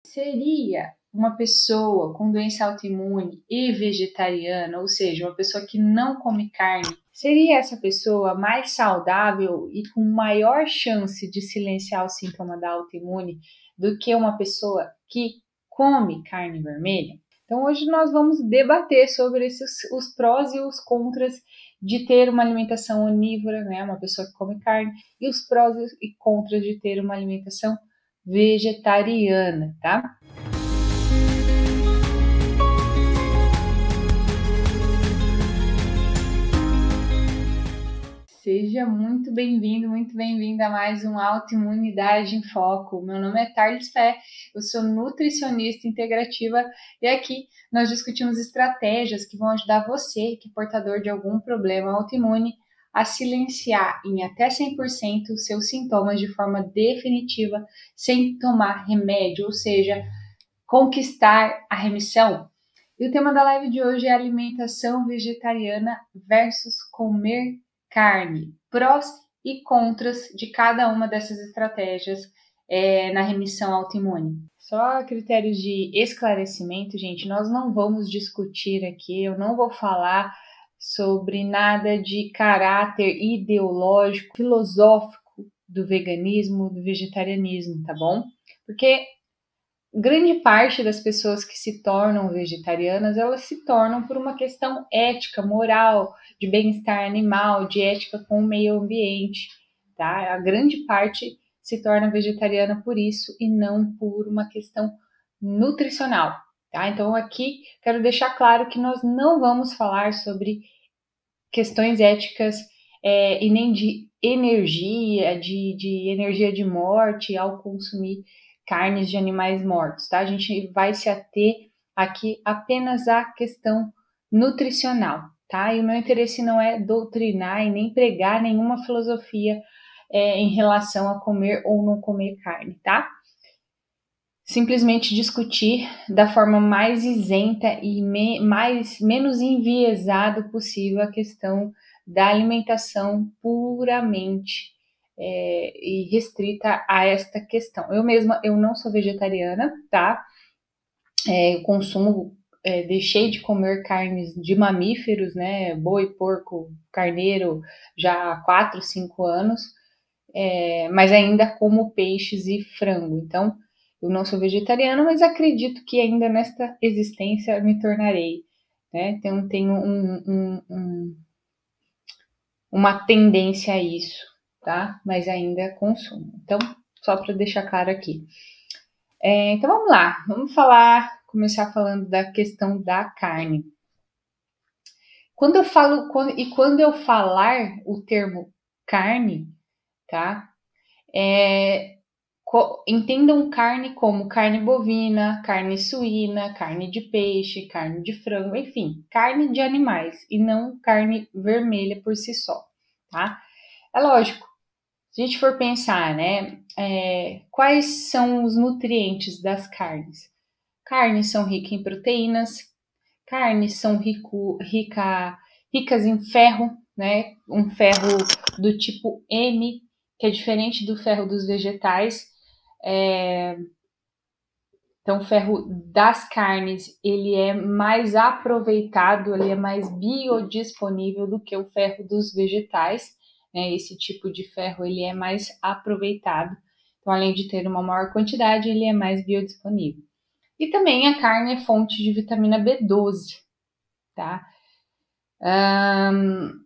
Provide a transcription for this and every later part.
Seria uma pessoa com doença autoimune e vegetariana, ou seja, uma pessoa que não come carne, seria essa pessoa mais saudável e com maior chance de silenciar o sintoma da autoimune do que uma pessoa que come carne vermelha? Então hoje nós vamos debater sobre os prós e os contras de ter uma alimentação onívora, né, uma pessoa que come carne, e os prós e contras de ter uma alimentação vegetariana, tá? Seja muito bem-vinda a mais um Autoimunidade em Foco. Meu nome é Tarlis Fé, eu sou nutricionista integrativa e aqui nós discutimos estratégias que vão ajudar você, que é portador de algum problema autoimune, a silenciar em até 100% os seus sintomas de forma definitiva, sem tomar remédio, ou seja, conquistar a remissão. E o tema da live de hoje é alimentação vegetariana versus comer carne, prós e contras de cada uma dessas estratégias na remissão autoimune. Só a critérios de esclarecimento, gente, nós não vamos discutir aqui, eu não vou falar sobre nada de caráter ideológico, filosófico do veganismo, do vegetarianismo, tá bom? Porque grande parte das pessoas que se tornam vegetarianas, elas se tornam por uma questão ética, moral, de bem-estar animal, de ética com o meio ambiente, tá? A grande parte se torna vegetariana por isso e não por uma questão nutricional, tá? Então aqui quero deixar claro que nós não vamos falar sobre questões éticas e nem de energia, de energia de morte ao consumir carnes de animais mortos, tá? A gente vai se ater aqui apenas à questão nutricional, tá? E o meu interesse não é doutrinar e nem pregar nenhuma filosofia em relação a comer ou não comer carne, tá? Simplesmente discutir da forma mais isenta e menos enviesado possível a questão da alimentação puramente e restrita a esta questão. Eu mesma, eu não sou vegetariana, tá? Eu consumo, deixei de comer carnes de mamíferos, né? Boi, porco, carneiro, já há 4, 5 anos, mas ainda como peixes e frango. Então, eu não sou vegetariana, mas acredito que ainda nesta existência me tornarei, né? Então, tenho uma tendência a isso, tá? Mas ainda consumo. Então, só para deixar claro aqui. Então, vamos lá. Vamos começar falando da questão da carne. Quando eu falar o termo carne, tá? Entendam carne como carne bovina, carne suína, carne de peixe, carne de frango, enfim, carne de animais e não carne vermelha por si só, tá? É lógico, se a gente for pensar, né, quais são os nutrientes das carnes? Carnes são ricas em proteínas, carnes são ricas em ferro, né, um ferro do tipo M, que é diferente do ferro dos vegetais. Então, o ferro das carnes, ele é mais aproveitado, ele é mais biodisponível do que o ferro dos vegetais, né? Esse tipo de ferro, ele é mais aproveitado. Então, além de ter uma maior quantidade, ele é mais biodisponível. E também a carne é fonte de vitamina B12, tá?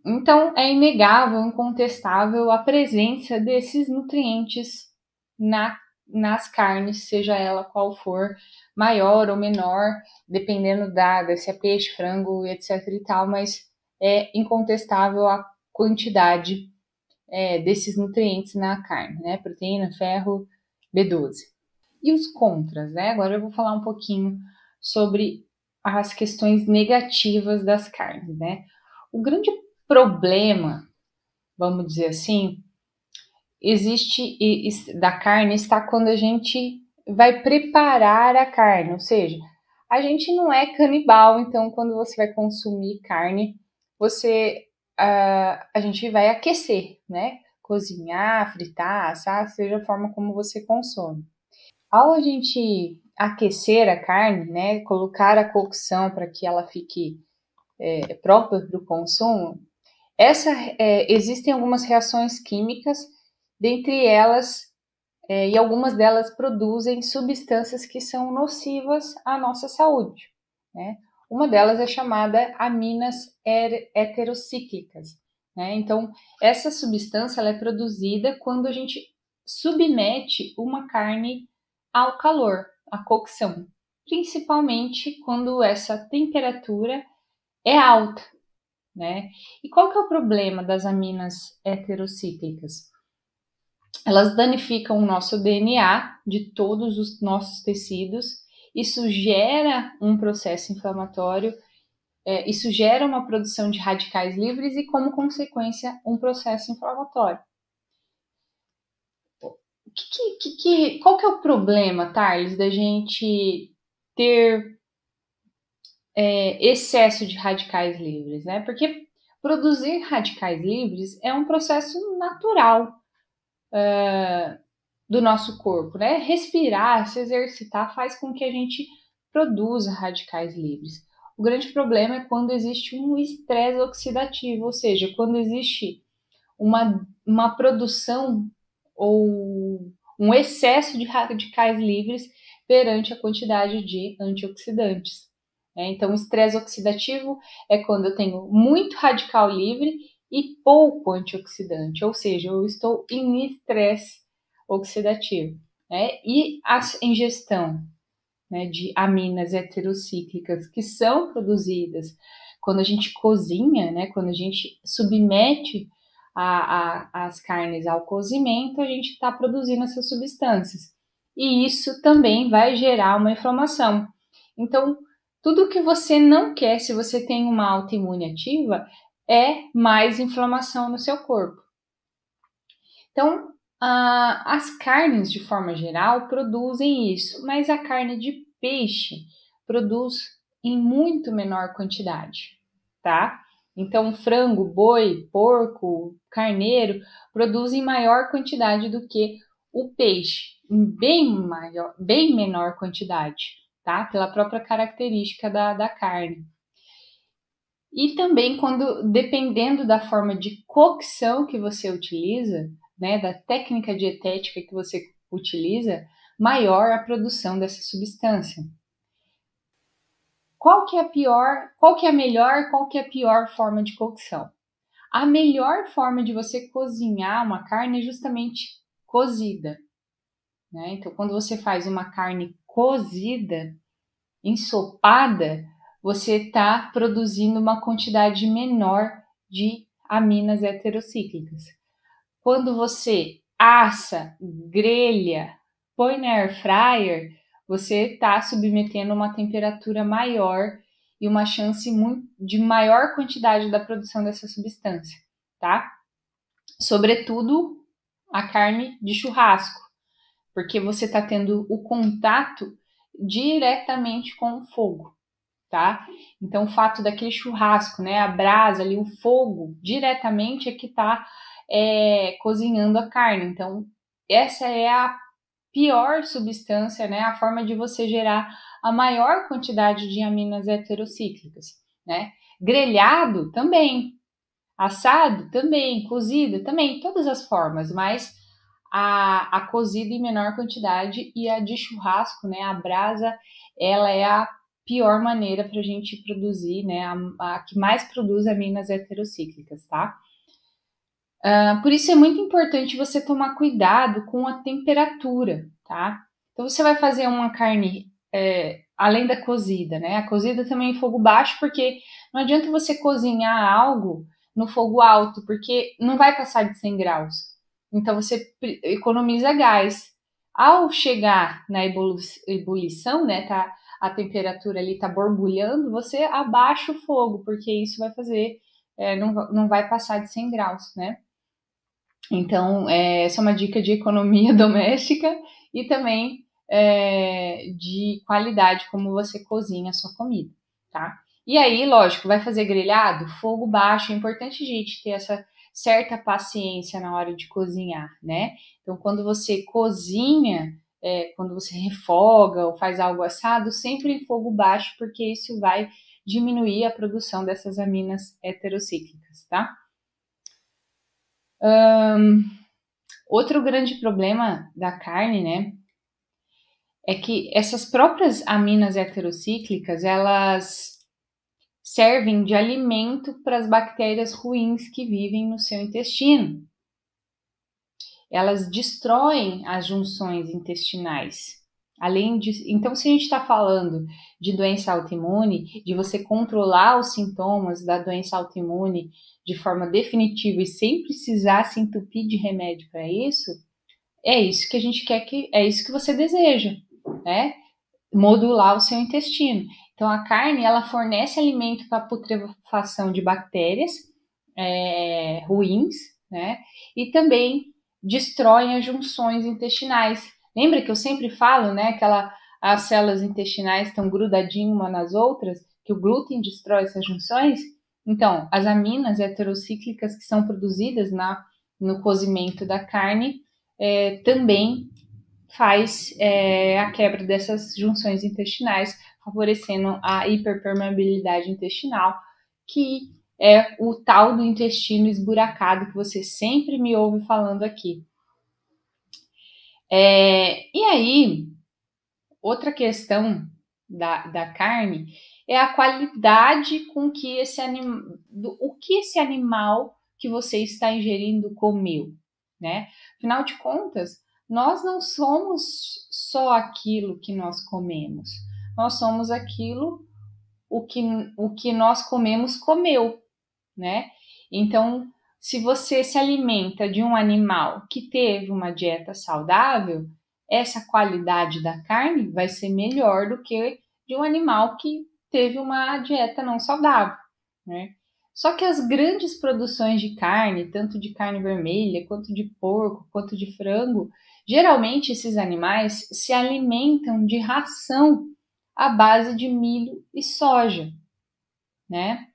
Então, é inegável, incontestável a presença desses nutrientes nas carnes, seja ela qual for, maior ou menor, dependendo se é peixe, frango, etc e tal, mas é incontestável a quantidade desses nutrientes na carne, né? Proteína, ferro, B12. E os contras, né? Agora eu vou falar um pouquinho sobre as questões negativas das carnes, né? O grande problema, vamos dizer assim, da carne está quando a gente vai preparar a carne, ou seja, a gente não é canibal, então quando você vai consumir carne, a gente vai aquecer, né? Cozinhar, fritar, assar, seja a forma como você consome. Ao a gente aquecer a carne, né, colocar a cocção para que ela fique própria para o consumo, existem algumas reações químicas, dentre elas, e algumas delas produzem substâncias que são nocivas à nossa saúde, né? Uma delas é chamada aminas heterocíclicas, né? Então, essa substância ela é produzida quando a gente submete uma carne ao calor, à cocção, principalmente quando essa temperatura é alta, né? E qual que é o problema das aminas heterocíclicas? Elas danificam o nosso DNA de todos os nossos tecidos, isso gera um processo inflamatório, isso gera uma produção de radicais livres e, como consequência, um processo inflamatório. Qual que é o problema, Thales, da gente ter excesso de radicais livres, né? Porque produzir radicais livres é um processo natural do nosso corpo, né? Respirar, se exercitar faz com que a gente produza radicais livres. O grande problema é quando existe um estresse oxidativo, ou seja, quando existe uma produção ou um excesso de radicais livres perante a quantidade de antioxidantes. Então, o estresse oxidativo é quando eu tenho muito radical livre e pouco antioxidante, ou seja, eu estou em estresse oxidativo. E a ingestão de aminas heterocíclicas que são produzidas quando a gente cozinha, quando a gente submete as carnes ao cozimento, a gente está produzindo essas substâncias. E isso também vai gerar uma inflamação. Então, tudo que você não quer, se você tem uma autoimune ativa, é mais inflamação no seu corpo. Então, as carnes, de forma geral, produzem isso, mas a carne de peixe produz em muito menor quantidade, tá? Então, frango, boi, porco, carneiro produzem maior quantidade do que o peixe, em bem menor quantidade, tá? Pela própria característica da carne. E também dependendo da forma de cocção que você utiliza, da técnica dietética que você utiliza, maior a produção dessa substância. Qual que é a melhor, qual que é a pior forma de cocção? A melhor forma de você cozinhar uma carne é justamente cozida. Então, quando você faz uma carne cozida, ensopada, você está produzindo uma quantidade menor de aminas heterocíclicas. Quando você assa, grelha, põe na air fryer, você está submetendo uma temperatura maior e uma chance de maior quantidade da produção dessa substância, tá? Sobretudo a carne de churrasco, porque você está tendo o contato diretamente com o fogo, tá? Então, o fato daquele churrasco, a brasa ali, o fogo, diretamente é que está cozinhando a carne. Então, essa é a pior substância, a forma de você gerar a maior quantidade de aminas heterocíclicas, Grelhado também, assado também, cozido também, todas as formas, mas a cozida em menor quantidade e a de churrasco, a brasa, ela é a pior maneira para a gente produzir, a que mais produz aminas heterocíclicas, tá? Por isso é muito importante você tomar cuidado com a temperatura, tá? Então você vai fazer uma carne além da cozida, A cozida também em fogo baixo, porque não adianta você cozinhar algo no fogo alto, porque não vai passar de 100 graus. Então você economiza gás. Ao chegar na ebulição, a temperatura ali tá borbulhando, você abaixa o fogo, porque isso vai fazer, não vai passar de 100 graus, Então, essa é uma dica de economia doméstica e também de qualidade, como você cozinha a sua comida, tá? E aí, lógico, vai fazer grelhado? Fogo baixo, é importante a gente ter essa certa paciência na hora de cozinhar, Então, quando você cozinha quando você refoga ou faz algo assado, sempre em fogo baixo, porque isso vai diminuir a produção dessas aminas heterocíclicas, tá? Outro grande problema da carne, né, é que essas próprias aminas heterocíclicas, elas servem de alimento para as bactérias ruins que vivem no seu intestino. Elas destroem as junções intestinais. Além de, então, se a gente está falando de doença autoimune, de você controlar os sintomas da doença autoimune de forma definitiva e sem precisar se entupir de remédio para isso, é isso que a gente quer, é isso que você deseja, né? Modular o seu intestino. Então, a carne, ela fornece alimento para a putrefação de bactérias ruins, né? E também destrói as junções intestinais. Lembra que eu sempre falo, né? As células intestinais estão grudadinhas umas nas outras, que o glúten destrói essas junções? Então, as aminas heterocíclicas que são produzidas no cozimento da carne também faz a quebra dessas junções intestinais, favorecendo a hiperpermeabilidade intestinal, que é o tal do intestino esburacado que você sempre me ouve falando aqui. E aí, outra questão da carne é a qualidade com que o que esse animal que você está ingerindo comeu, né? Afinal de contas, nós não somos só aquilo que nós comemos, nós somos o que nós comemos comeu, né? Então, se você se alimenta de um animal que teve uma dieta saudável, essa qualidade da carne vai ser melhor do que de um animal que teve uma dieta não saudável, né? Só que as grandes produções de carne, tanto de carne vermelha, quanto de porco, quanto de frango, geralmente esses animais se alimentam de ração à base de milho e soja, né?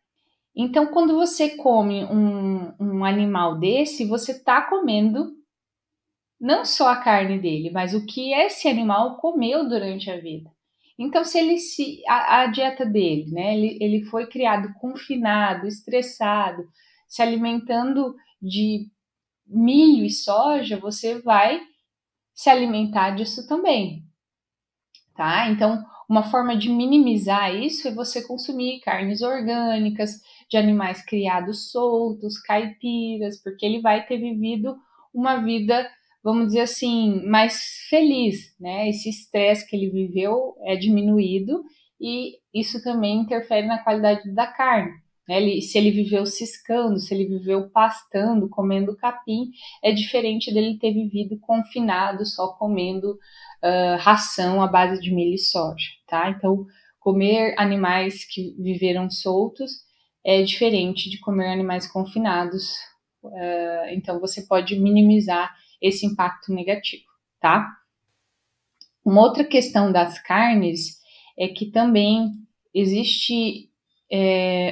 Então, quando você come um animal desse, você está comendo não só a carne dele, mas o que esse animal comeu durante a vida. Então, se a dieta dele, né? Ele foi criado confinado, estressado, se alimentando de milho e soja, você vai se alimentar disso também, tá? Então, uma forma de minimizar isso é você consumir carnes orgânicas, de animais criados soltos, caipiras, porque ele vai ter vivido uma vida, vamos dizer assim, mais feliz, né? Esse estresse que ele viveu é diminuído e isso também interfere na qualidade da carne. Né? Se ele viveu ciscando, se ele viveu pastando, comendo capim, é diferente dele ter vivido confinado, só comendo ração à base de milho e soja, tá? Então, comer animais que viveram soltos é diferente de comer animais confinados. Então, você pode minimizar esse impacto negativo, tá? Uma outra questão das carnes é que também existe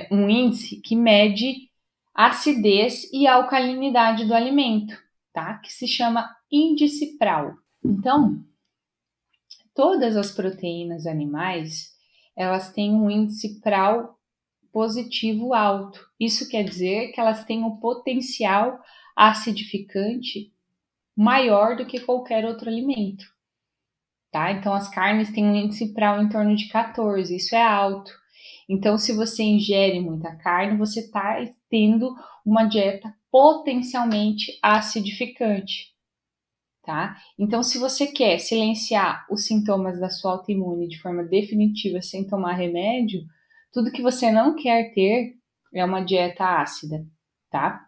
um índice que mede a acidez e a alcalinidade do alimento, tá? Que se chama índice PRAL. Então, todas as proteínas animais, elas têm um índice PRAL positivo alto. Isso quer dizer que elas têm um potencial acidificante maior do que qualquer outro alimento, tá? Então, as carnes têm um índice PRAL em torno de 14, isso é alto. Então, se você ingere muita carne, você está tendo uma dieta potencialmente acidificante. Tá? Então, se você quer silenciar os sintomas da sua autoimune de forma definitiva sem tomar remédio, tudo que você não quer ter é uma dieta ácida, tá?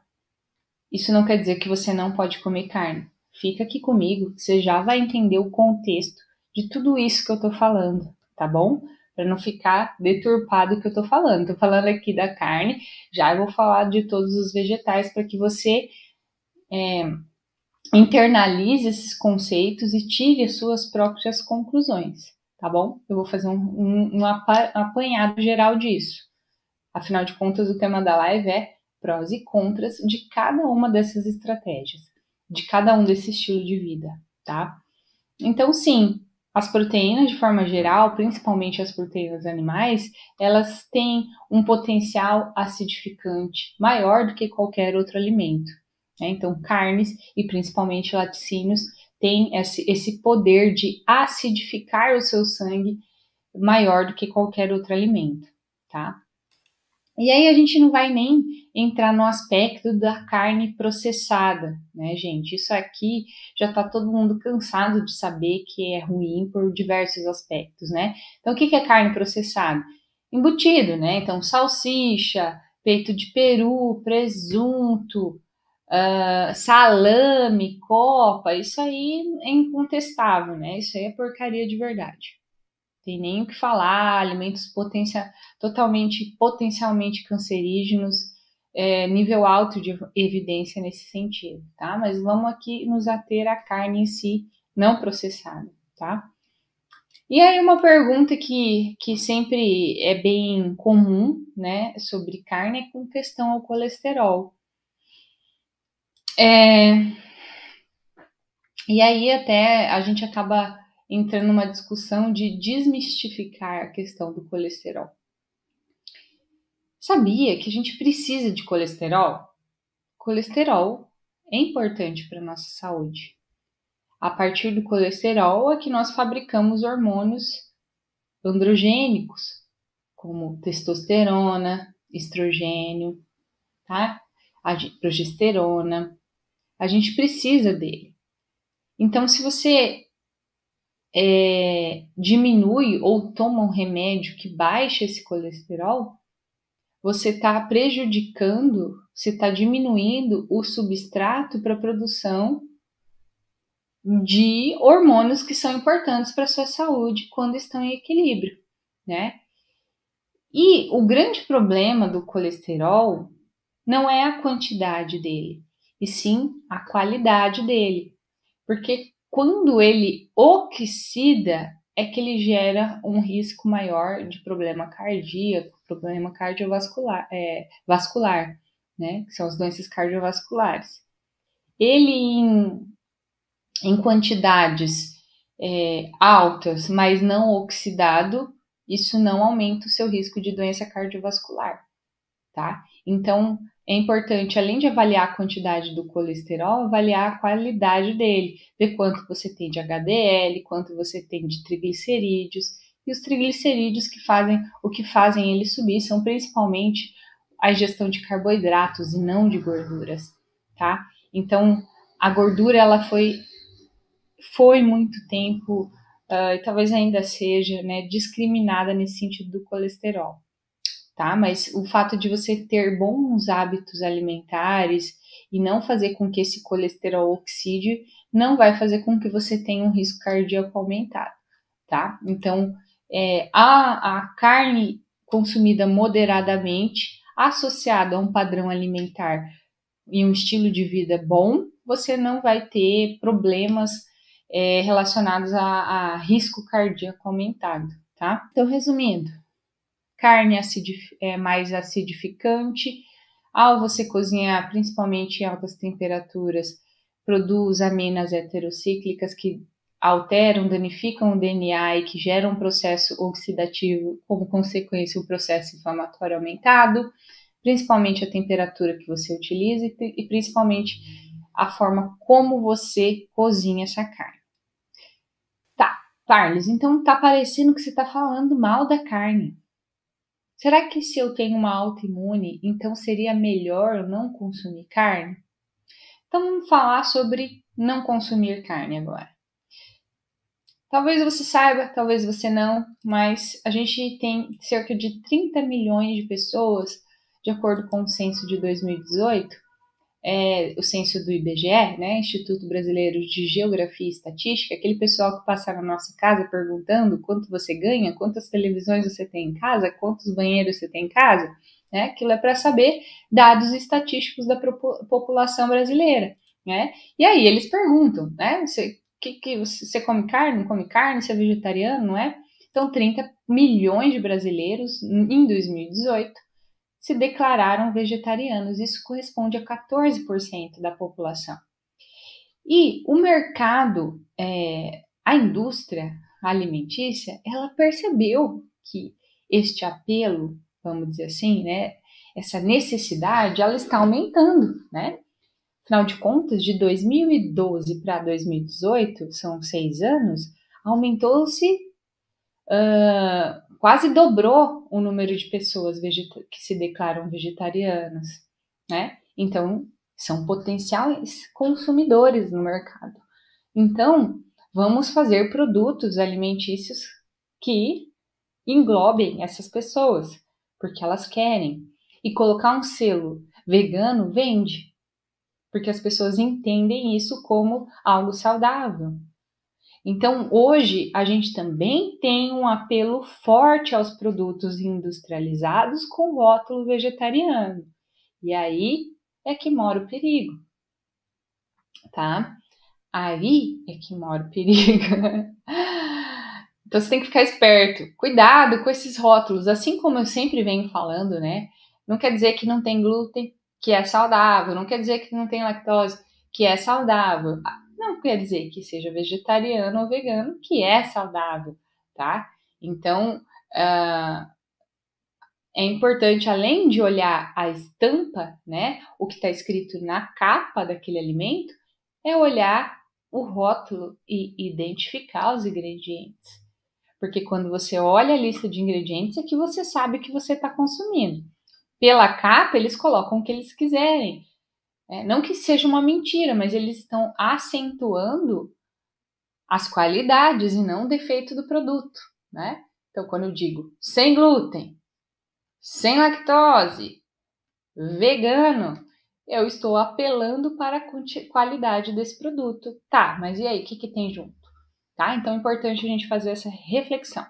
Isso não quer dizer que você não pode comer carne. Fica aqui comigo, você já vai entender o contexto de tudo isso que eu tô falando, tá bom? Para não ficar deturpado o que eu tô falando. Tô falando aqui da carne, já vou falar de todos os vegetais para que você internalize esses conceitos e tire as suas próprias conclusões, tá bom? Eu vou fazer um apanhado geral disso. Afinal de contas, o tema da live é prós e contras de cada uma dessas estratégias, de cada um desse estilo de vida, tá? Então, sim, as proteínas, de forma geral, principalmente as proteínas animais, elas têm um potencial acidificante maior do que qualquer outro alimento, né? Então, carnes e principalmente laticínios têm esse poder de acidificar o seu sangue maior do que qualquer outro alimento, tá? E aí a gente não vai nem entrar no aspecto da carne processada, né, gente? Isso aqui já tá todo mundo cansado de saber que é ruim por diversos aspectos, né? Então, o que é carne processada? Embutido, né? Então, salsicha, peito de peru, presunto, salame, copa, isso aí é incontestável, né? Isso aí é porcaria de verdade. Tem nem o que falar, alimentos totalmente potencialmente cancerígenos, nível alto de evidência nesse sentido, tá? Mas vamos aqui nos ater à carne em si, não processada, tá? E aí uma pergunta que sempre é bem comum, né, sobre carne é com questão ao colesterol. E aí até a gente acaba entrando numa discussão de desmistificar a questão do colesterol. Sabia que a gente precisa de colesterol? Colesterol é importante para a nossa saúde. A partir do colesterol é que nós fabricamos hormônios androgênicos, como testosterona, estrogênio, tá? A progesterona. A gente precisa dele. Então, se você diminui ou toma um remédio que baixa esse colesterol, você está prejudicando, você está diminuindo o substrato para a produção de hormônios que são importantes para a sua saúde quando estão em equilíbrio, né? E o grande problema do colesterol não é a quantidade dele, e sim a qualidade dele. Porque quando ele oxida, é que ele gera um risco maior de problema cardíaco, problema cardiovascular, vascular, né? Que são as doenças cardiovasculares. Ele em quantidades altas, mas não oxidado, isso não aumenta o seu risco de doença cardiovascular, tá? Então, é importante, além de avaliar a quantidade do colesterol, avaliar a qualidade dele, ver quanto você tem de HDL, quanto você tem de triglicerídeos, e os triglicerídeos que fazem ele subir são principalmente a ingestão de carboidratos e não de gorduras, tá? Então, a gordura ela foi muito tempo, e talvez ainda seja, né, discriminada nesse sentido do colesterol, tá? Mas o fato de você ter bons hábitos alimentares e não fazer com que esse colesterol oxide, não vai fazer com que você tenha um risco cardíaco aumentado, tá? Então, a carne consumida moderadamente, associada a um padrão alimentar e um estilo de vida bom, você não vai ter problemas relacionados a risco cardíaco aumentado, tá? Então, resumindo, carne mais acidificante, ao você cozinhar, principalmente em altas temperaturas, produz aminas heterocíclicas que alteram, danificam o DNA e que geram um processo oxidativo, como consequência, o processo inflamatório aumentado, principalmente a temperatura que você utiliza e principalmente a forma como você cozinha essa carne. Tá, Carlos, então tá parecendo que você tá falando mal da carne. Será que se eu tenho uma autoimune, então seria melhor eu não consumir carne? Então vamos falar sobre não consumir carne agora. Talvez você saiba, talvez você não, mas a gente tem cerca de 30 milhões de pessoas, de acordo com o censo de 2018, o censo do IBGE, né, Instituto Brasileiro de Geografia e Estatística, aquele pessoal que passa na nossa casa perguntando quanto você ganha, quantas televisões você tem em casa, quantos banheiros você tem em casa, né, aquilo é para saber dados estatísticos da população brasileira, né, e aí eles perguntam, né, você come carne, não come carne, você é vegetariano, não é? Então, 30 milhões de brasileiros em 2018 se declararam vegetarianos. Isso corresponde a 14% da população. E o mercado a indústria alimentícia, ela percebeu que este apelo, vamos dizer assim, né, essa necessidade, ela está aumentando, né? Afinal de contas, de 2012 para 2018, são 6 anos, aumentou-se, quase dobrou o número de pessoas que se declaram vegetarianas, né? Então, são potenciais consumidores no mercado. Então, vamos fazer produtos alimentícios que englobem essas pessoas, porque elas querem. E colocar um selo vegano vende, porque as pessoas entendem isso como algo saudável. Então, hoje, a gente também tem um apelo forte aos produtos industrializados com rótulo vegetariano. E aí é que mora o perigo, tá? Aí é que mora o perigo. Então, você tem que ficar esperto. Cuidado com esses rótulos. Assim como eu sempre venho falando, né? Não quer dizer que não tem glúten, que é saudável. Não quer dizer que não tem lactose, que é saudável. Não quer dizer que seja vegetariano ou vegano, que é saudável, tá? Então, é importante, além de olhar a estampa, né? O que está escrito na capa daquele alimento, é olhar o rótulo e identificar os ingredientes. Porque quando você olha a lista de ingredientes, é que você sabe o que você está consumindo. Pela capa, eles colocam o que eles quiserem. Não que seja uma mentira, mas eles estão acentuando as qualidades e não o defeito do produto, né? Então, quando eu digo sem glúten, sem lactose, vegano, eu estou apelando para a qualidade desse produto. Tá, mas e aí, o que tem junto? Tá? Então é importante a gente fazer essa reflexão.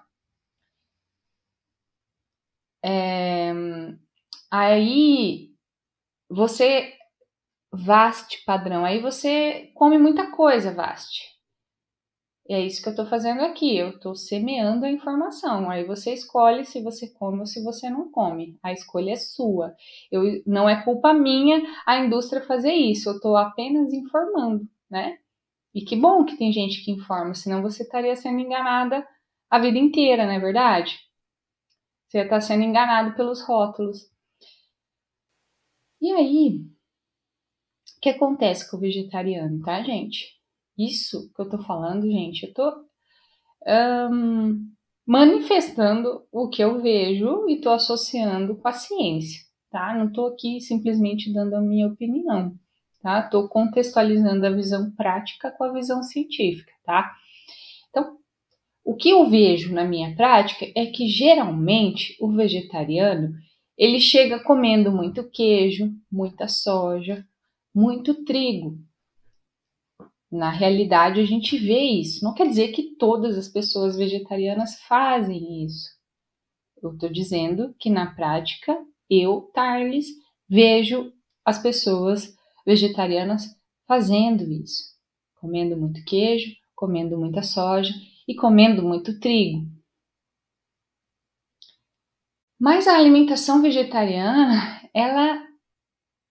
Aí você, Vast padrão, aí você come muita coisa, Vast. E é isso que eu estou fazendo aqui, eu estou semeando a informação. Aí você escolhe se você come ou se você não come. A escolha é sua. Não é culpa minha a indústria fazer isso, eu estou apenas informando, né? E que bom que tem gente que informa, senão você estaria sendo enganada a vida inteira, não é verdade? Você ia estar sendo enganado pelos rótulos. E aí, o que acontece com o vegetariano, tá, gente? Isso que eu tô falando, gente, eu tô manifestando o que eu vejo e tô associando com a ciência, tá? Não tô aqui simplesmente dando a minha opinião, tá? Tô contextualizando a visão prática com a visão científica, tá? Então, o que eu vejo na minha prática é que geralmente o vegetariano ele chega comendo muito queijo, muita soja, muito trigo. Na realidade, a gente vê isso. Não quer dizer que todas as pessoas vegetarianas fazem isso. Eu estou dizendo que na prática, eu, Tarles, vejo as pessoas vegetarianas fazendo isso. Comendo muito queijo, comendo muita soja e comendo muito trigo. Mas a alimentação vegetariana, ela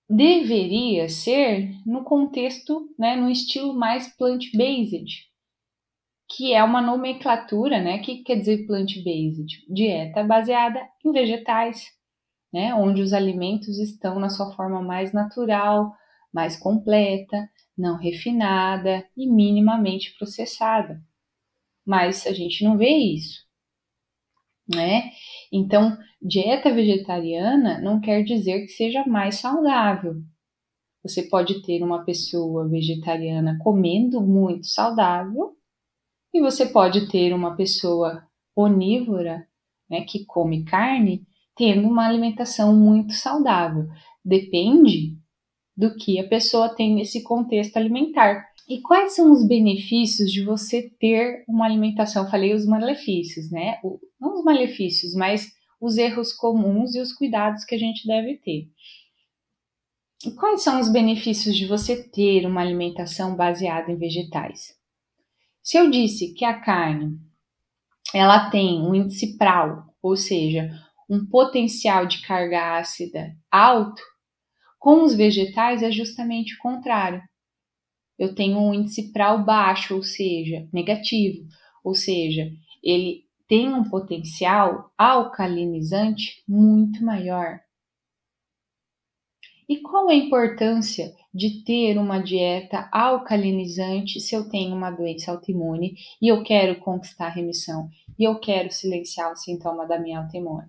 deveria ser no contexto, né, no estilo mais plant-based, que é uma nomenclatura, né? O que quer dizer plant-based? Dieta baseada em vegetais, né? Onde os alimentos estão na sua forma mais natural, mais completa, não refinada e minimamente processada. Mas a gente não vê isso, né? Então, dieta vegetariana não quer dizer que seja mais saudável. Você pode ter uma pessoa vegetariana comendo muito saudável e você pode ter uma pessoa onívora, né, que come carne, tendo uma alimentação muito saudável. Depende do que a pessoa tem nesse contexto alimentar. E quais são os benefícios de você ter uma alimentação? Falei os malefícios, né? Não os malefícios, mas os erros comuns e os cuidados que a gente deve ter. E quais são os benefícios de você ter uma alimentação baseada em vegetais? Se eu disse que a carne ela tem um índice PRAL, ou seja, um potencial de carga ácida alto, com os vegetais é justamente o contrário. eu tenho um índice pral baixo, ou seja, negativo, ou seja, ele tem um potencial alcalinizante muito maior. E qual a importância de ter uma dieta alcalinizante se eu tenho uma doença autoimune e eu quero conquistar a remissão e eu quero silenciar o sintoma da minha autoimune?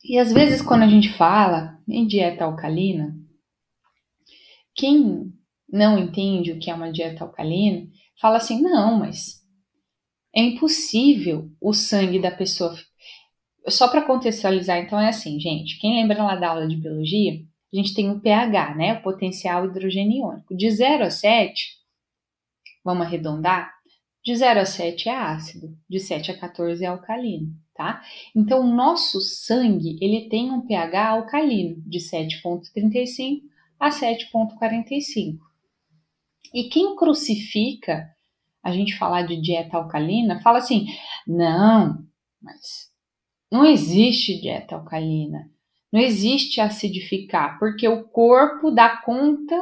E às vezes quando a gente fala em dieta alcalina, quem não entende o que é uma dieta alcalina fala assim, não, mas é impossível o sangue da pessoa... Só para contextualizar, então é assim, gente, quem lembra lá da aula de biologia, a gente tem o pH, né, o potencial hidrogênio iônico. De 0 a 7, vamos arredondar, de 0 a 7 é ácido, de 7 a 14 é alcalino, tá? Então, o nosso sangue, ele tem um pH alcalino, de 7,35 a 7,45. E quem crucifica a gente falar de dieta alcalina, fala assim, não, mas não existe dieta alcalina, não existe acidificar, porque o corpo dá conta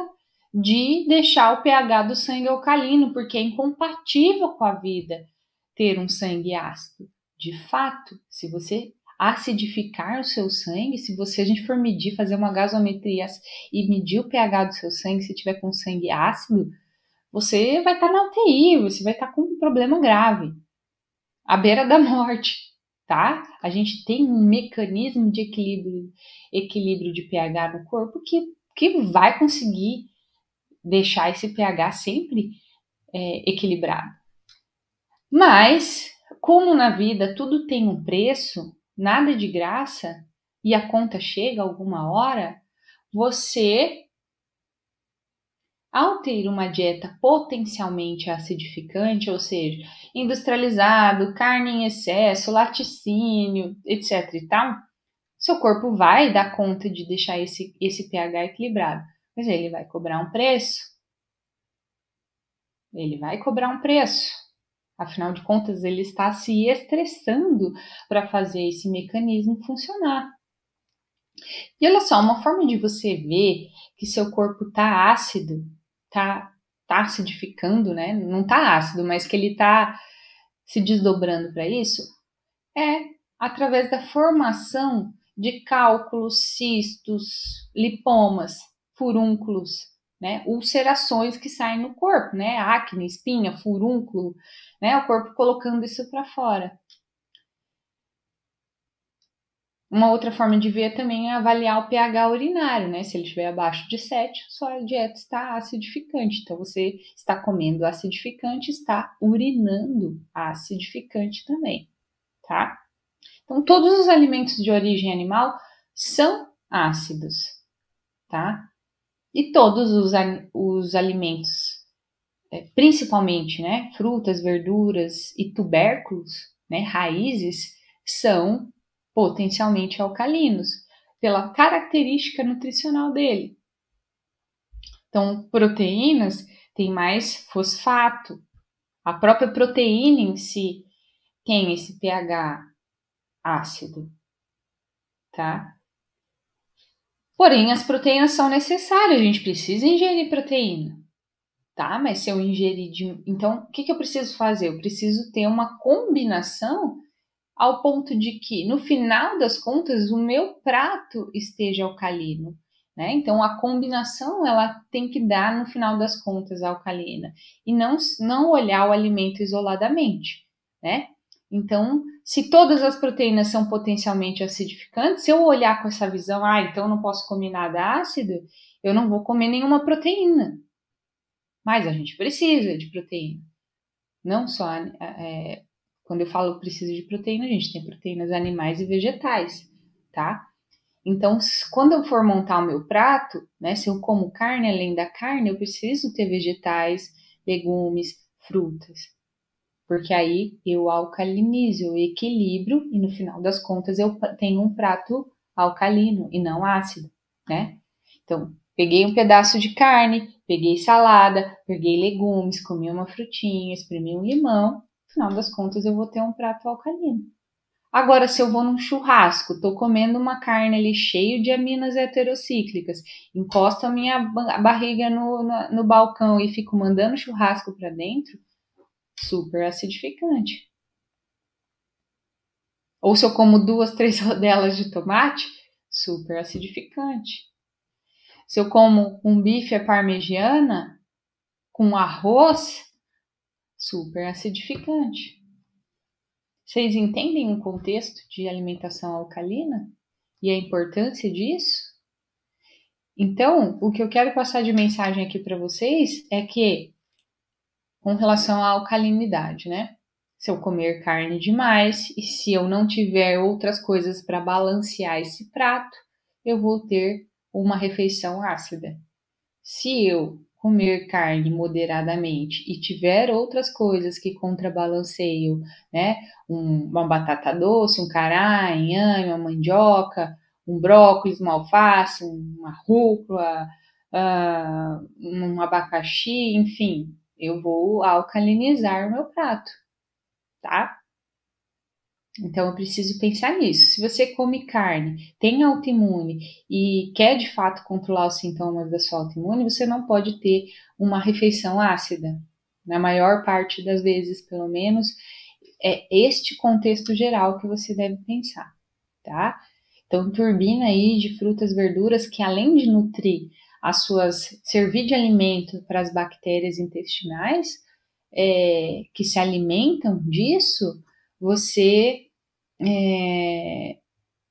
de deixar o pH do sangue alcalino, porque é incompatível com a vida ter um sangue ácido. De fato, se você acidificar o seu sangue, a gente for medir, fazer uma gasometria e medir o pH do seu sangue, se tiver com sangue ácido, você vai estar na UTI, você vai estar com um problema grave, à beira da morte, tá? A gente tem um mecanismo de equilíbrio de pH no corpo que vai conseguir deixar esse pH sempre equilibrado. Mas, como na vida tudo tem um preço, nada é de graça, e a conta chega alguma hora, você, ao ter uma dieta potencialmente acidificante, ou seja, industrializado, carne em excesso, laticínio, etc e tal, seu corpo vai dar conta de deixar esse pH equilibrado. Mas ele vai cobrar um preço. Ele vai cobrar um preço. Afinal de contas, ele está se estressando para fazer esse mecanismo funcionar. E olha só, uma forma de você ver que seu corpo está ácido, tá acidificando, né? Não está ácido, mas que ele está se desdobrando para isso, é através da formação de cálculos, cistos, lipomas, furúnculos, né? Ulcerações que saem no corpo, né? Acne, espinha, furúnculo, né? O corpo colocando isso para fora. Uma outra forma de ver também é avaliar o pH urinário, né? Se ele estiver abaixo de 7, sua dieta está acidificante. Então, você está comendo acidificante, está urinando acidificante também, tá? Então, todos os alimentos de origem animal são ácidos, tá? E todos os alimentos, principalmente, né? Frutas, verduras e tubérculos, né? Raízes, são potencialmente alcalinos, pela característica nutricional dele. Então, proteínas têm mais fosfato. A própria proteína em si tem esse pH ácido, tá? Porém, as proteínas são necessárias, a gente precisa ingerir proteína, tá? Mas se eu ingerir... Então, o que eu preciso fazer? Eu preciso ter uma combinação ao ponto de que, no final das contas, o meu prato esteja alcalino, né? Então, a combinação, ela tem que dar, no final das contas, alcalina. E não olhar o alimento isoladamente, né? Então, se todas as proteínas são potencialmente acidificantes, se eu olhar com essa visão, então eu não posso comer nada ácido, eu não vou comer nenhuma proteína. Mas a gente precisa de proteína. Não só... quando eu falo preciso de proteína, a gente tem proteínas animais e vegetais, tá? Então, quando eu for montar o meu prato, né, se eu como carne, além da carne, eu preciso ter vegetais, legumes, frutas. Porque aí eu alcalinizo, eu equilibro e no final das contas eu tenho um prato alcalino e não ácido, né? Então, peguei um pedaço de carne, peguei salada, peguei legumes, comi uma frutinha, espremi um limão. No final das contas, eu vou ter um prato alcalino. Agora, se eu vou num churrasco, tô comendo uma carne ali cheio de aminas heterocíclicas, encosto a minha barriga no balcão e fico mandando churrasco para dentro, super acidificante. Ou se eu como 2, 3 rodelas de tomate, super acidificante. Se eu como um bife à parmegiana com arroz, super acidificante. Vocês entendem o contexto de alimentação alcalina e a importância disso? Então, o que eu quero passar de mensagem aqui para vocês é que, com relação à alcalinidade, né? Se eu comer carne demais e se eu não tiver outras coisas para balancear esse prato, eu vou ter uma refeição ácida. Se eu comer carne moderadamente e tiver outras coisas que contrabalanceiam, né? Uma batata doce, um cará, inhame, uma mandioca, um brócolis, uma alface, uma rúcula, um abacaxi, enfim, eu vou alcalinizar o meu prato, tá? Então, eu preciso pensar nisso. Se você come carne, tem autoimune e quer de fato controlar os sintomas da sua autoimune, você não pode ter uma refeição ácida. Na maior parte das vezes, pelo menos, é este contexto geral que você deve pensar, tá? Então, turbina aí de frutas, verduras que além de nutrir servir de alimento para as bactérias intestinais, que se alimentam disso, você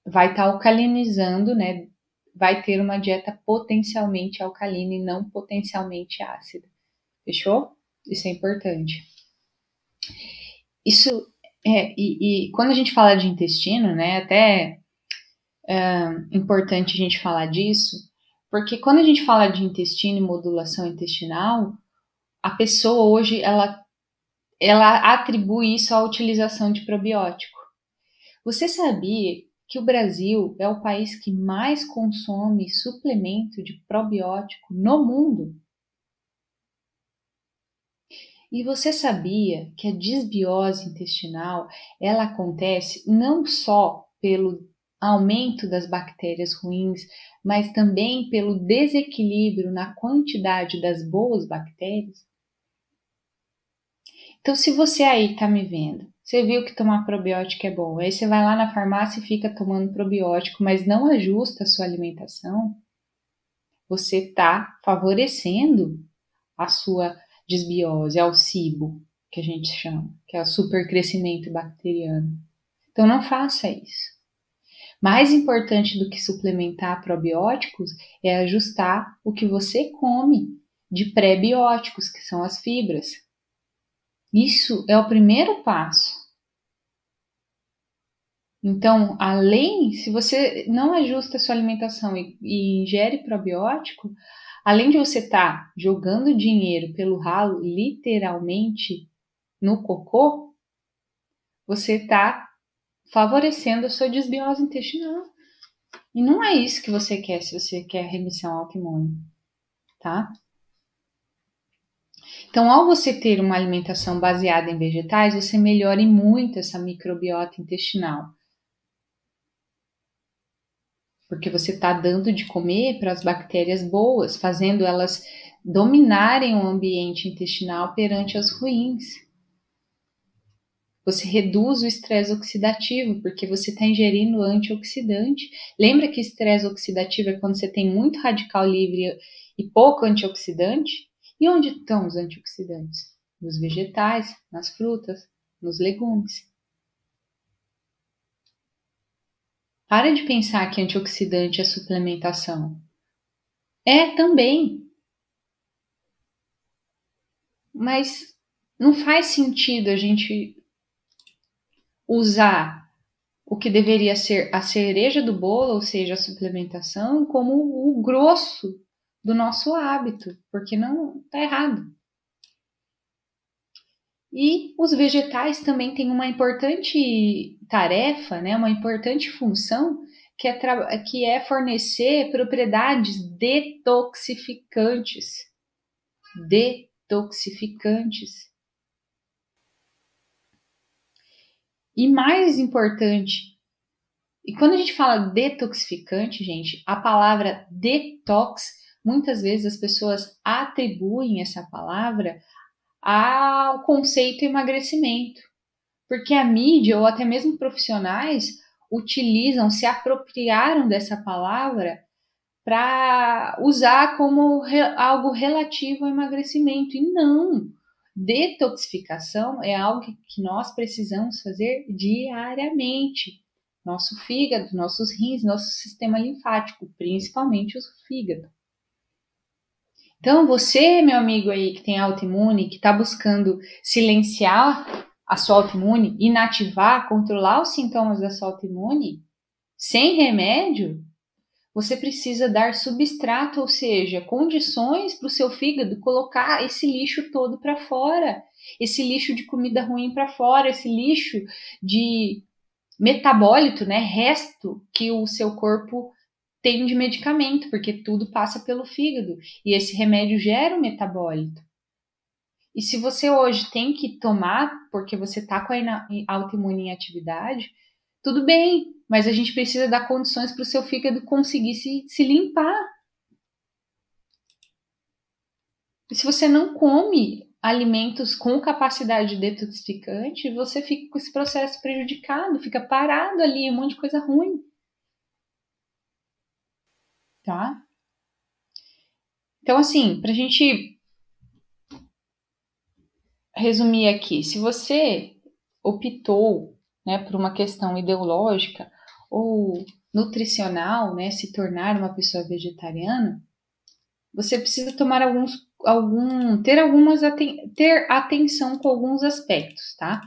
vai estar alcalinizando, né? Vai ter uma dieta potencialmente alcalina e não potencialmente ácida. Fechou? Isso é importante. Isso e quando a gente fala de intestino, né? Até importante a gente falar disso, porque quando a gente fala de intestino e modulação intestinal, a pessoa hoje ela atribui isso à utilização de probiótico. Você sabia que o Brasil é o país que mais consome suplemento de probiótico no mundo? E você sabia que a desbiose intestinal, ela acontece não só pelo aumento das bactérias ruins, mas também pelo desequilíbrio na quantidade das boas bactérias? Então, se você aí está me vendo, você viu que tomar probiótico é bom, aí você vai lá na farmácia e fica tomando probiótico, mas não ajusta a sua alimentação, você está favorecendo a sua desbiose, ao SIBO, que a gente chama, que é o supercrescimento bacteriano. Então, não faça isso. Mais importante do que suplementar probióticos é ajustar o que você come de pré-bióticos, que são as fibras. Isso é o primeiro passo. Então, se você não ajusta a sua alimentação e ingere probiótico, além de você estar jogando dinheiro pelo ralo, literalmente no cocô, você está favorecendo a sua desbiose intestinal. E não é isso que você quer se você quer remissão autoimune, tá? Então, ao você ter uma alimentação baseada em vegetais, você melhora muito essa microbiota intestinal. Porque você está dando de comer para as bactérias boas, fazendo elas dominarem o ambiente intestinal perante as ruins. Você reduz o estresse oxidativo, porque você está ingerindo antioxidante. Lembra que estresse oxidativo é quando você tem muito radical livre e pouco antioxidante? E onde estão os antioxidantes? Nos vegetais, nas frutas, nos legumes. Para de pensar que antioxidante é suplementação. É também, mas não faz sentido a gente usar o que deveria ser a cereja do bolo, ou seja, a suplementação, como o grosso do nosso hábito, porque não está errado. E os vegetais também têm uma importante tarefa, né, uma importante função, que é fornecer propriedades detoxificantes. Detoxificantes. E mais importante, e quando a gente fala detoxificante, gente, a palavra detox, muitas vezes as pessoas atribuem essa palavra ao conceito emagrecimento. Porque a mídia, ou até mesmo profissionais, utilizam, se apropriaram dessa palavra para usar como algo relativo ao emagrecimento. E não! Detoxificação é algo que nós precisamos fazer diariamente. Nosso fígado, nossos rins, nosso sistema linfático, principalmente o fígado. Então, você, meu amigo aí que tem autoimune, que está buscando silenciar a sua autoimune, inativar, controlar os sintomas da sua autoimune, sem remédio, você precisa dar substrato, ou seja, condições para o seu fígado colocar esse lixo todo para fora, esse lixo de comida ruim para fora, esse lixo de metabólito, né, resto que o seu corpo tem de medicamento, porque tudo passa pelo fígado e esse remédio gera um metabólito. E se você hoje tem que tomar porque você está com a autoimune em atividade, tudo bem, mas a gente precisa dar condições para o seu fígado conseguir se limpar. E se você não come alimentos com capacidade detoxificante, você fica com esse processo prejudicado, fica parado ali, um monte de coisa ruim. Tá? Então, assim, para a gente resumir aqui, se você optou, né, por uma questão ideológica ou nutricional, né, se tornar uma pessoa vegetariana, você precisa tomar ter atenção com alguns aspectos, tá?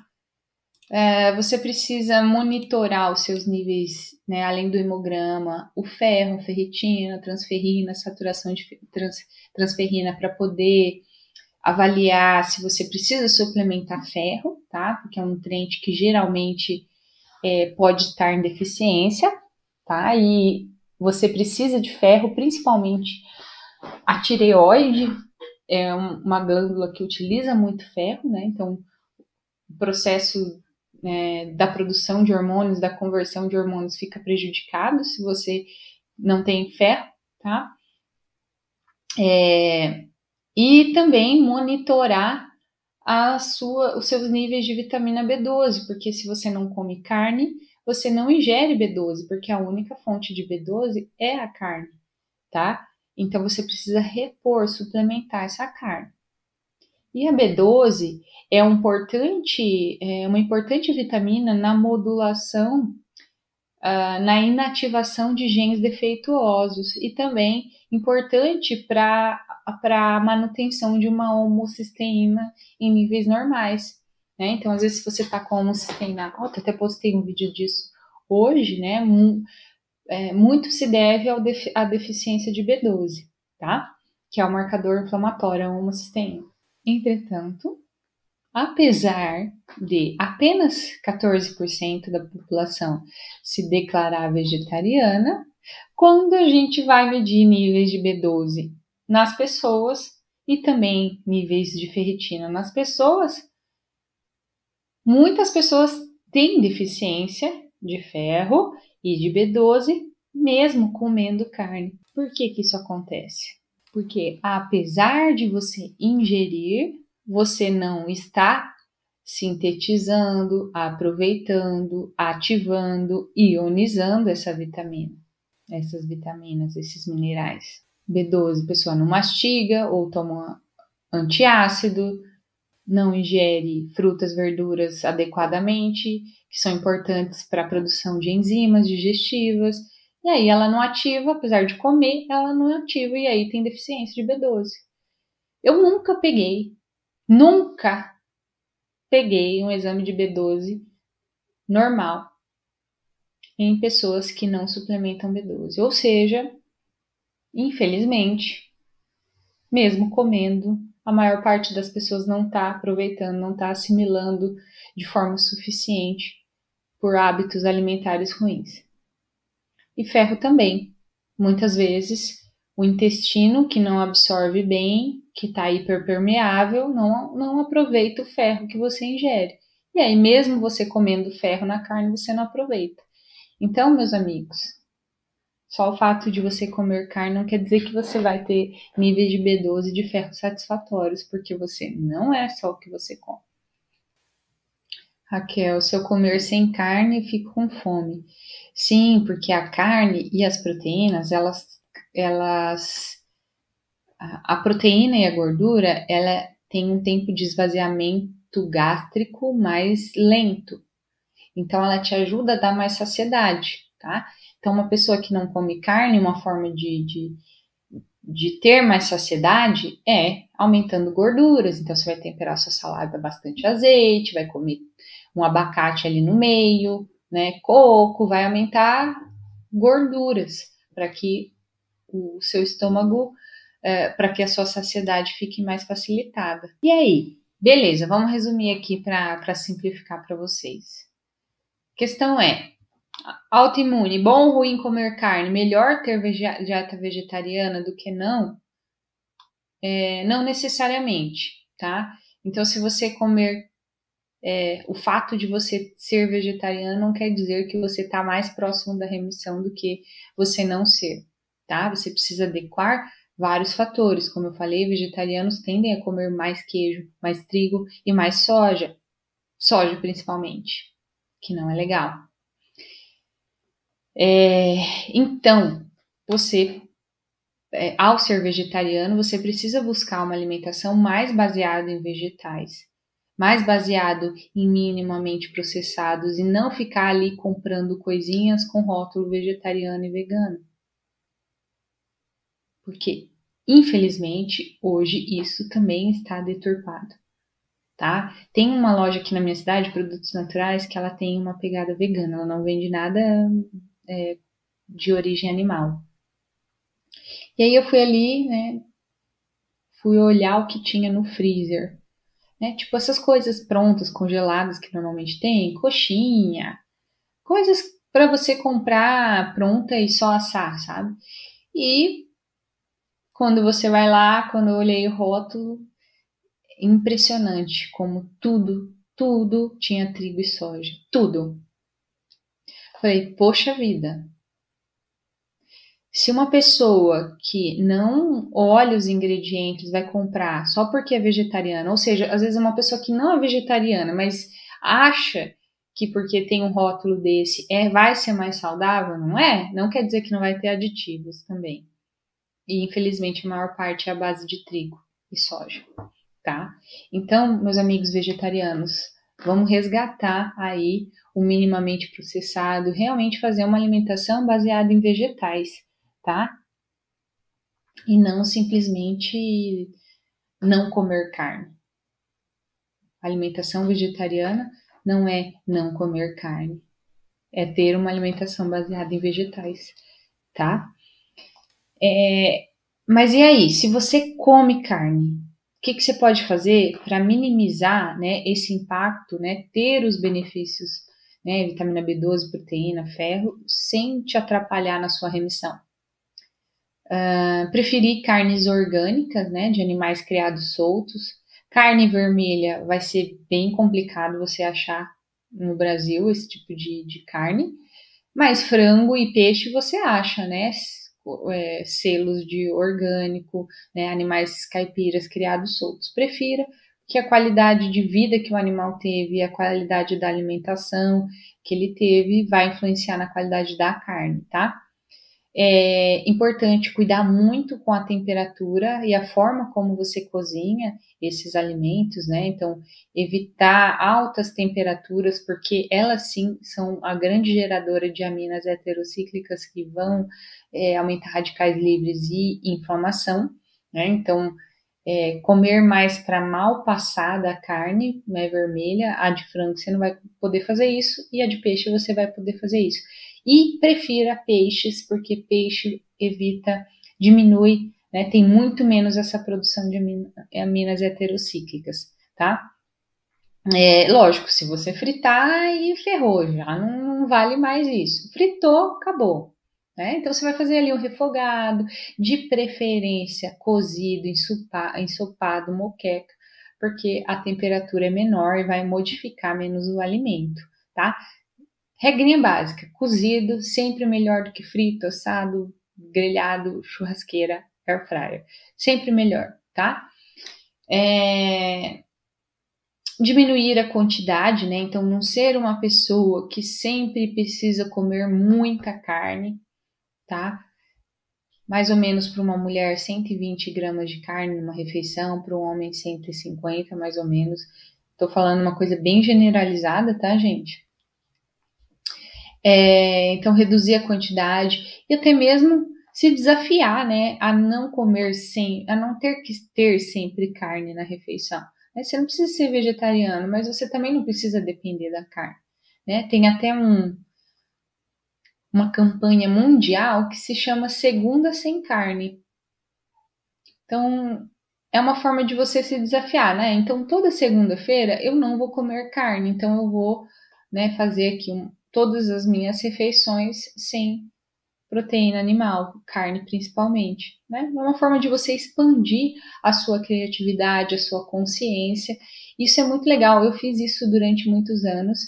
Você precisa monitorar os seus níveis, né, além do hemograma, o ferro, ferritina, transferrina, saturação de transferrina para poder avaliar se você precisa suplementar ferro, tá? Porque é um nutriente que geralmente pode estar em deficiência, tá? E você precisa de ferro, principalmente a tireoide é uma glândula que utiliza muito ferro, né? Então, o processo da produção de hormônios, da conversão de hormônios fica prejudicado se você não tem ferro, tá? E também monitorar os seus níveis de vitamina B12, porque se você não come carne, você não ingere B12, porque a única fonte de B12 é a carne, tá? Então você precisa repor, suplementar essa carne. E a B12 é uma importante vitamina na modulação, na inativação de genes defeituosos e também importante para a manutenção de uma homocisteína em níveis normais. Né? Então, às vezes, se você está com a homocisteína alta, até postei um vídeo disso hoje, né? Muito se deve à deficiência de B12, tá? Que é o marcador inflamatório, a homocisteína. Entretanto, apesar de apenas 14% da população se declarar vegetariana, quando a gente vai medir níveis de B12 nas pessoas e também níveis de ferritina nas pessoas, muitas pessoas têm deficiência de ferro e de B12 mesmo comendo carne. Por que isso acontece? Porque apesar de você ingerir, você não está sintetizando, aproveitando, ativando, ionizando essas vitaminas, esses minerais. B12, a pessoa não mastiga ou toma antiácido, não ingere frutas, verduras adequadamente, que são importantes para a produção de enzimas digestivas. E aí ela não ativa, apesar de comer, ela não ativa e aí tem deficiência de B12. Eu nunca peguei um exame de B12 normal em pessoas que não suplementam B12. Ou seja, infelizmente, mesmo comendo, a maior parte das pessoas não está aproveitando, não está assimilando de forma suficiente por hábitos alimentares ruins. E ferro também. Muitas vezes, o intestino que não absorve bem, que está hiperpermeável, não aproveita o ferro que você ingere. E aí, mesmo você comendo ferro na carne, você não aproveita. Então, meus amigos, só o fato de você comer carne não quer dizer que você vai ter níveis de B12 e de ferro satisfatórios, porque você não é só o que você come. Raquel, se eu comer sem carne, fico com fome. Sim, porque a carne e as proteínas, a proteína e a gordura, ela tem um tempo de esvaziamento gástrico mais lento. Então, ela te ajuda a dar mais saciedade, tá? Então, uma pessoa que não come carne, uma forma de ter mais saciedade é aumentando gorduras. Então, você vai temperar sua salada bastante azeite, vai comer um abacate ali no meio, né? Coco, vai aumentar gorduras para que o seu estômago, para que a sua saciedade fique mais facilitada. E aí? Beleza, vamos resumir aqui para simplificar para vocês. A questão é, autoimune, bom ou ruim comer carne? Melhor ter dieta vegetariana do que não? Não necessariamente, tá? Então, se você comer, o fato de você ser vegetariano não quer dizer que você está mais próximo da remissão do que você não ser, tá? Você precisa adequar vários fatores. Como eu falei, vegetarianos tendem a comer mais queijo, mais trigo e mais soja. Soja, principalmente, que não é legal. Então, você, ao ser vegetariano, você precisa buscar uma alimentação mais baseada em vegetais, mais baseado em minimamente processados e não ficar ali comprando coisinhas com rótulo vegetariano e vegano. Porque, infelizmente, hoje isso também está deturpado, tá? Tem uma loja aqui na minha cidade, Produtos Naturais, que ela tem uma pegada vegana, ela não vende nada de origem animal. E aí eu fui ali, né, fui olhar o que tinha no freezer, né? Tipo essas coisas prontas, congeladas que normalmente tem, coxinha, coisas para você comprar pronta e só assar, sabe? E quando você vai lá, quando eu olhei o rótulo, impressionante como tudo tinha trigo e soja, tudo. Falei, poxa vida. Se uma pessoa que não olha os ingredientes vai comprar só porque é vegetariana, ou seja, às vezes é uma pessoa que não é vegetariana, mas acha que porque tem um rótulo desse vai ser mais saudável, não é? Não quer dizer que não vai ter aditivos também. E infelizmente a maior parte é a base de trigo e soja, tá? Então, meus amigos vegetarianos, vamos resgatar aí o minimamente processado, realmente fazer uma alimentação baseada em vegetais, tá? E não simplesmente não comer carne. A alimentação vegetariana não é não comer carne, é ter uma alimentação baseada em vegetais, tá? Mas e aí, se você come carne, o que você pode fazer para minimizar, né, esse impacto, né, ter os benefícios, né, vitamina B12, proteína, ferro, sem te atrapalhar na sua remissão? Preferir carnes orgânicas, né, de animais criados soltos. Carne vermelha vai ser bem complicado você achar no Brasil esse tipo de carne, mas frango e peixe você acha, né? Selos de orgânico, né, animais caipiras criados soltos. Prefira que a qualidade de vida que o animal teve, a qualidade da alimentação que ele teve, vai influenciar na qualidade da carne, tá? É importante cuidar muito com a temperatura e a forma como você cozinha esses alimentos, né? Então, evitar altas temperaturas, porque elas sim são a grande geradora de aminas heterocíclicas que vão aumentar radicais livres e inflamação, né? Então, comer mais para mal passada a carne, né, vermelha, a de frango você não vai poder fazer isso, e a de peixe você vai poder fazer isso. E prefira peixes, porque peixe diminui, né, tem muito menos essa produção de aminas heterocíclicas, tá? Lógico, se você fritar, aí ferrou, já não vale mais isso. Fritou, acabou. Né? Então você vai fazer ali um refogado, de preferência cozido, ensopado, moqueca, porque a temperatura é menor e vai modificar menos o alimento, tá? Regrinha básica, cozido sempre melhor do que frito, assado, grelhado, churrasqueira, air fryer. Sempre melhor, tá? Diminuir a quantidade, né? Então, não ser uma pessoa que sempre precisa comer muita carne, tá? Mais ou menos para uma mulher 120 gramas de carne numa refeição, para um homem 150, mais ou menos. Tô falando uma coisa bem generalizada, tá, gente? Então, reduzir a quantidade e até mesmo se desafiar, né, a não comer a não ter que ter sempre carne na refeição. Você não precisa ser vegetariano, mas você também não precisa depender da carne, né? Tem até uma campanha mundial que se chama Segunda Sem Carne. Então, é uma forma de você se desafiar, né? Então, toda segunda-feira eu não vou comer carne, então eu vou, né, fazer aqui todas as minhas refeições sem proteína animal, carne principalmente, né? É uma forma de você expandir a sua criatividade, a sua consciência. Isso é muito legal. Eu fiz isso durante muitos anos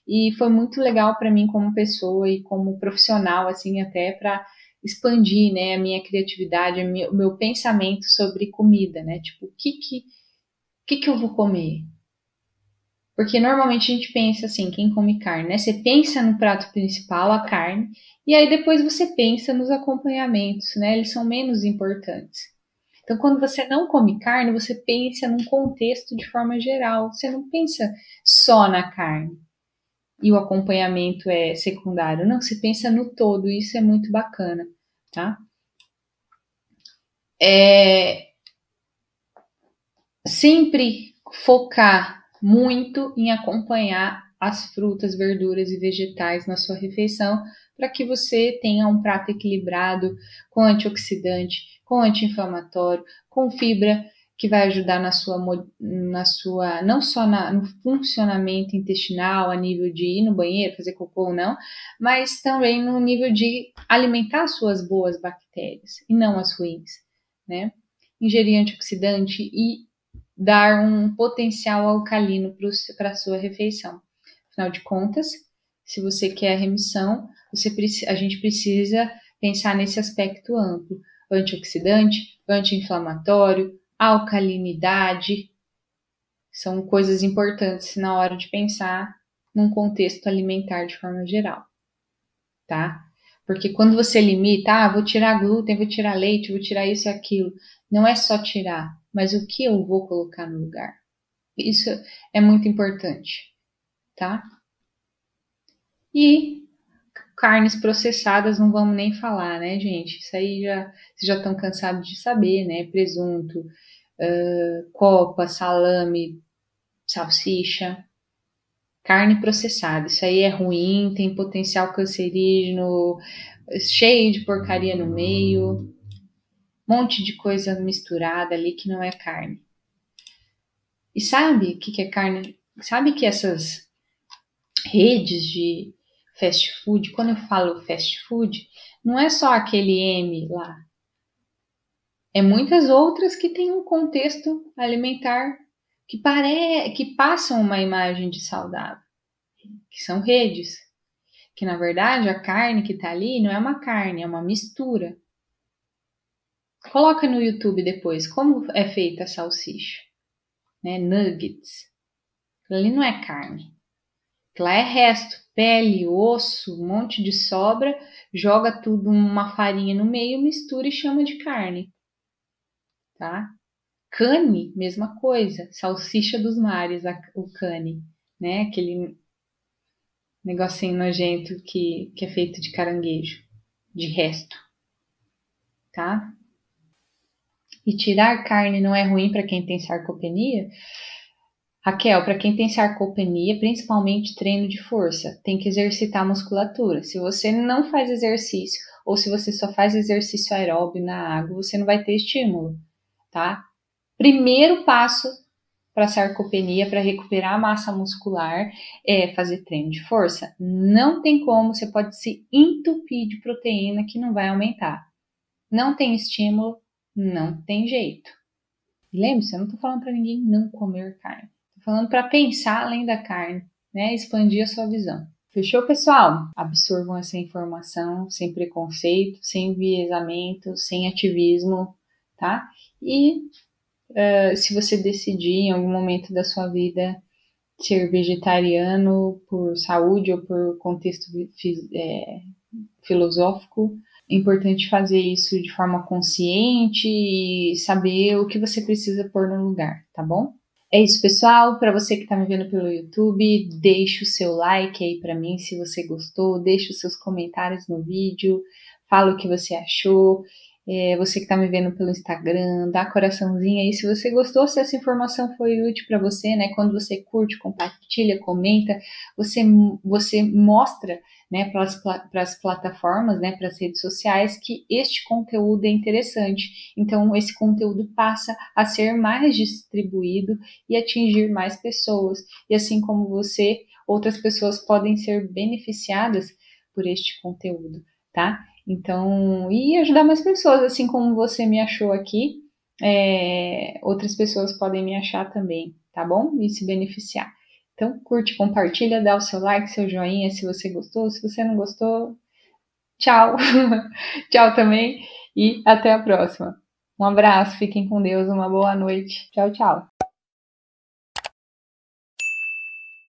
e foi muito legal para mim como pessoa e como profissional, assim, até para expandir, né, a minha criatividade, o meu pensamento sobre comida, né? Tipo, o que eu vou comer? Porque normalmente a gente pensa assim, quem come carne, né? Você pensa no prato principal, a carne, e aí depois você pensa nos acompanhamentos, né? Eles são menos importantes. Então, quando você não come carne, você pensa num contexto de forma geral. Você não pensa só na carne e o acompanhamento é secundário. Não, você pensa no todo, e isso é muito bacana, tá? Sempre focar muito em acompanhar as frutas, verduras e vegetais na sua refeição para que você tenha um prato equilibrado com antioxidante, com anti-inflamatório, com fibra que vai ajudar não só no funcionamento intestinal, a nível de ir no banheiro, fazer cocô ou não, mas também no nível de alimentar suas boas bactérias e não as ruins, né? Ingerir antioxidante e dar um potencial alcalino para a sua refeição. Afinal de contas, se você quer a remissão, a gente precisa pensar nesse aspecto amplo: antioxidante, anti-inflamatório, alcalinidade. São coisas importantes na hora de pensar num contexto alimentar de forma geral, tá? Porque quando você limita, vou tirar glúten, vou tirar leite, vou tirar isso e aquilo, não é só tirar, mas o que eu vou colocar no lugar. Isso é muito importante, tá? E carnes processadas não vamos nem falar, né, gente? Isso aí vocês já estão cansados de saber, né? Presunto, copa, salame, salsicha, carne processada. Isso aí é ruim, tem potencial cancerígeno, cheio de porcaria no meio, monte de coisa misturada ali que não é carne. E sabe o que é carne? Sabe que essas redes de fast food, quando eu falo fast food, não é só aquele M lá. É muitas outras que têm um contexto alimentar que passam uma imagem de saudável, que são redes. Que na verdade a carne que tá ali não é uma carne, é uma mistura. Coloca no YouTube depois como é feita a salsicha, né? Nuggets. Aquilo ali não é carne. Lá é resto, pele, osso, um monte de sobra, joga tudo uma farinha no meio, mistura e chama de carne, tá? Cane, mesma coisa, salsicha dos mares, o cane, né? Aquele negocinho nojento que é feito de caranguejo, de resto, tá? E tirar carne não é ruim para quem tem sarcopenia? Raquel, para quem tem sarcopenia, principalmente treino de força, tem que exercitar a musculatura. Se você não faz exercício, ou se você só faz exercício aeróbio na água, você não vai ter estímulo, tá? Primeiro passo para sarcopenia, para recuperar a massa muscular, é fazer treino de força. Não tem como, você pode se entupir de proteína que não vai aumentar. Não tem estímulo, não tem jeito. E lembre-se, eu não estou falando para ninguém não comer carne. Estou falando para pensar além da carne, né? Expandir a sua visão. Fechou, pessoal? Absorvam essa informação sem preconceito, sem enviesamento, sem ativismo, tá? E se você decidir em algum momento da sua vida ser vegetariano por saúde ou por contexto filosófico, é importante fazer isso de forma consciente e saber o que você precisa pôr no lugar, tá bom? É isso, pessoal. Para você que está me vendo pelo YouTube, deixa o seu like aí para mim se você gostou, deixa os seus comentários no vídeo, fala o que você achou. Você que está me vendo pelo Instagram, dá coraçãozinho aí se você gostou, se essa informação foi útil para você, né? Quando você curte, compartilha, comenta, você mostra, né, para as plataformas, né, para as redes sociais, que este conteúdo é interessante. Então, esse conteúdo passa a ser mais distribuído e atingir mais pessoas. E assim como você, outras pessoas podem ser beneficiadas por este conteúdo, tá? Então, e ajudar mais pessoas, assim como você me achou aqui, outras pessoas podem me achar também, tá bom? E se beneficiar. Então, curte, compartilha, dá o seu like, seu joinha se você gostou. Se você não gostou, tchau. Tchau também e até a próxima. Um abraço, fiquem com Deus, uma boa noite. Tchau, tchau.